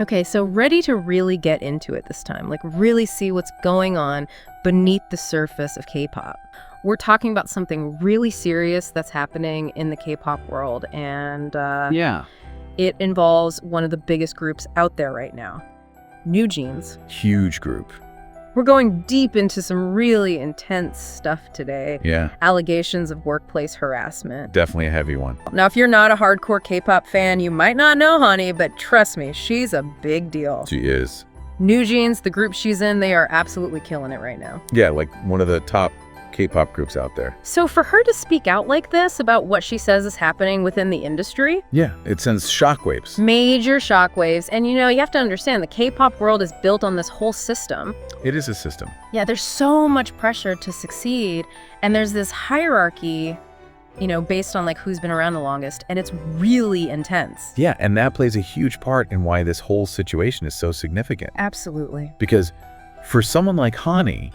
Okay, so ready to really get into it this time, like really see what's going on beneath the surface of K-pop. We're talking about something really serious that's happening in the K-pop world, and Yeah. it involves one of the biggest groups out there right now, NewJeans. Huge group. We're going deep into some really intense stuff today. Yeah. Allegations of workplace harassment. Definitely a heavy one. Now, if you're not a hardcore K-pop fan, you might not know Hanni, but trust me, she's a big deal. She is. NewJeans, the group she's in, they are absolutely killing it right now. Yeah, like one of the top K-pop groups out there. So for her to speak out like this about what she says is happening within the industry, Yeah, it sends shockwaves. major shockwaves. And you have to understand the K-pop world is built on this whole system. It is a system. Yeah, there's so much pressure to succeed. And there's this hierarchy, based on like who's been around the longest. And it's really intense. Yeah, and that plays a huge part in why this whole situation is so significant. Absolutely. Because for someone like Hanni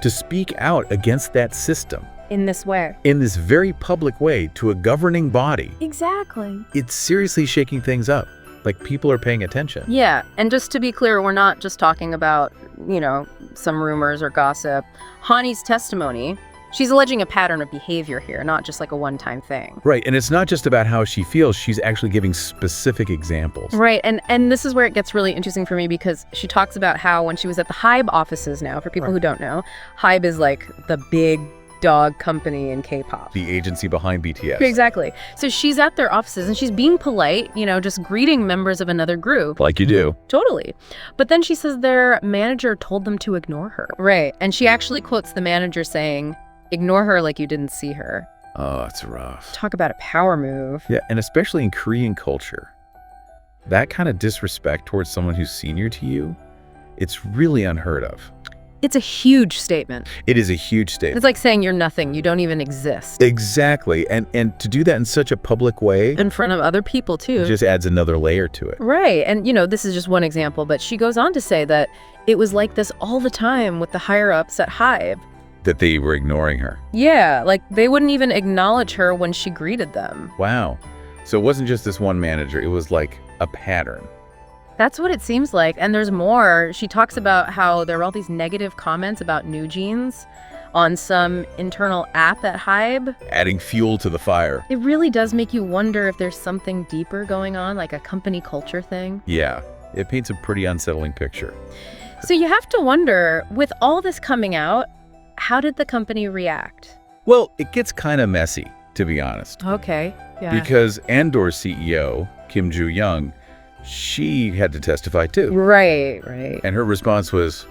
to speak out against that system In this way. in this very public way to a governing body, Exactly. it's seriously shaking things up. Like, people are paying attention. Yeah, and just to be clear, we're not just talking about, some rumors or gossip. Hanni's testimony, she's alleging a pattern of behavior here, not just like a one-time thing. Right, and it's not just about how she feels, she's actually giving specific examples. Right, and this is where it gets really interesting for me because she talks about how when she was at the Hybe offices now, for people who don't know, Hybe is like the big dog company in K-pop. The agency behind BTS. Exactly. So she's at their offices and she's being polite, just greeting members of another group. Like you do. Totally. But then she says their manager told them to ignore her. Right. And she actually quotes the manager saying, "Ignore her like you didn't see her." Oh, it's rough. Talk about a power move. Yeah, and especially in Korean culture, that kind of disrespect towards someone who's senior to you, it's really unheard of. It's a huge statement. It is a huge statement. It's like saying you're nothing. You don't even exist. Exactly. And to do that in such a public way In front of other people, too. just adds another layer to it. Right. And, this is just one example, but she goes on to say that it was like this all the time with the higher-ups at Hybe. That they were ignoring her. Yeah, like they wouldn't even acknowledge her when she greeted them. Wow. So it wasn't just this one manager. It was like a pattern. That's what it seems like. And there's more. She talks about how there were all these negative comments about NewJeans on some internal app at Hybe. Adding fuel to the fire. It really does make you wonder if there's something deeper going on, like a company culture thing. Yeah. It paints a pretty unsettling picture. So you have to wonder, with all this coming out, how did the company react? Well, it gets kind of messy, to be honest. Okay. Yeah. Because Ador's CEO, Kim Joo-young, she had to testify too. Right. And her response was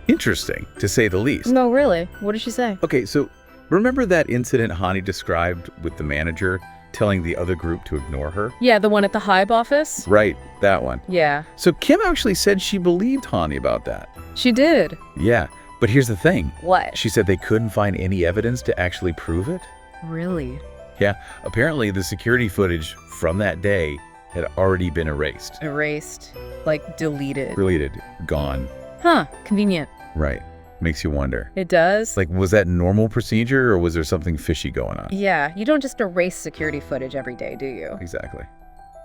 interesting, to say the least. No, really? What did she say? Okay, so remember that incident Hanni described with the manager telling the other group to ignore her? Yeah, the one at the Hybe office? Right, that one. Yeah. So Kim actually said she believed Hanni about that. She did. Yeah, but here's the thing. What? She said they couldn't find any evidence to actually prove it. Really? Yeah, apparently the security footage from that day had already been erased. Erased. Like, deleted. Deleted. Gone. Huh. Convenient. Right. Makes you wonder. It does? Like, was that normal procedure or was there something fishy going on? Yeah. You don't just erase security footage every day, do you? Exactly.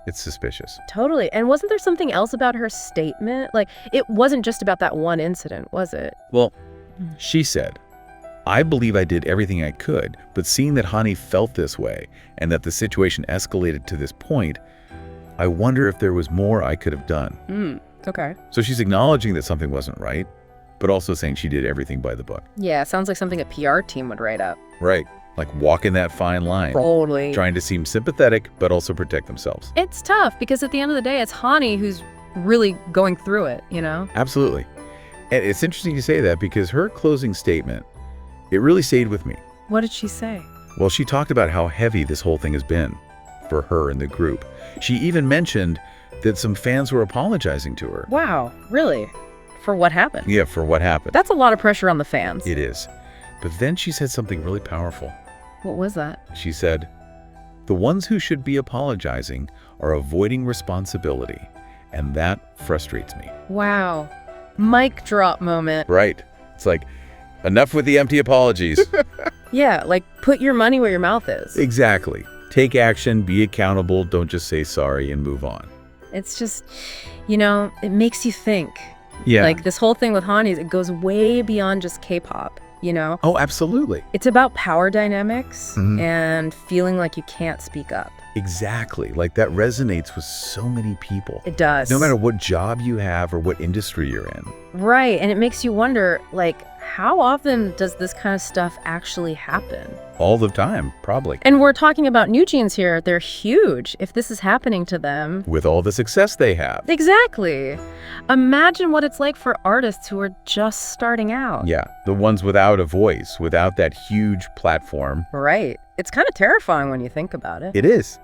It's suspicious. Totally. And wasn't there something else about her statement? Like, it wasn't just about that one incident, was it? Well, she said, "I believe I did everything I could, but seeing that Hanni felt this way and that the situation escalated to this point, I wonder if there was more I could have done." Okay. So she's acknowledging that something wasn't right, but also saying she did everything by the book. Yeah, sounds like something a PR team would write up. Right. Like walking that fine line. Totally. Trying to seem sympathetic, but also protect themselves. It's tough because at the end of the day, it's Hanni who's really going through it, Absolutely. And it's interesting you say that because her closing statement, it really stayed with me. What did she say? Well, she talked about how heavy this whole thing has been for her and the group. She even mentioned that some fans were apologizing to her. Wow, really? For what happened? Yeah, for what happened. That's a lot of pressure on the fans. It is. But then she said something really powerful. What was that? She said, "The ones who should be apologizing are avoiding responsibility, and that frustrates me." Wow. Mic drop moment. Right. It's like, enough with the empty apologies. Yeah, like put your money where your mouth is. Exactly. Take action, be accountable, don't just say sorry and move on. It's just, it makes you think. Yeah. Like this whole thing with Hanni, it goes way beyond just K-pop, Oh, absolutely. It's about power dynamics Mhm. and feeling like you can't speak up. Exactly. Like that resonates with so many people. It does. No matter what job you have or what industry you're in. Right, and it makes you wonder, like, how often does this kind of stuff actually happen? All the time, probably. And we're talking about NewJeans here. They're huge. If this is happening to them. With all the success they have. Exactly. Imagine what it's like for artists who are just starting out. Yeah, the ones without a voice, without that huge platform. Right. It's kind of terrifying when you think about it. It is.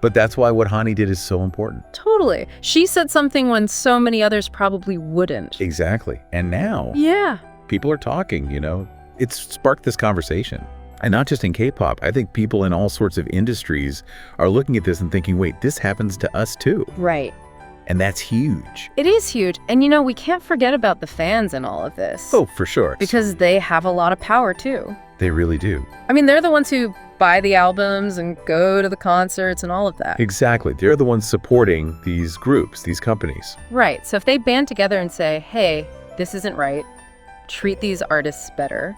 But that's why what Hanni did is so important. Totally. She said something when so many others probably wouldn't. Exactly. And now, Yeah. people are talking, It's sparked this conversation. And not just in K-pop. I think people in all sorts of industries are looking at this and thinking, wait, this happens to us too. Right. And that's huge. It is huge. And we can't forget about the fans in all of this. Oh, for sure. Because they have a lot of power too. They really do. I mean, they're the ones who buy the albums and go to the concerts and all of that. Exactly. They're the ones supporting these groups, these companies. Right. So if they band together and say, hey, this isn't right, treat these artists better,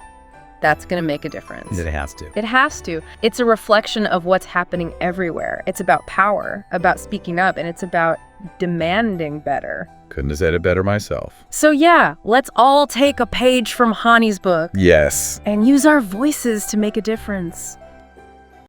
that's going to make a difference. It has to. It has to. It's a reflection of what's happening everywhere. It's about power, about speaking up, and it's about demanding better. Couldn't have said it better myself. So yeah, let's all take a page from Hanni's book Yes. and use our voices to make a difference.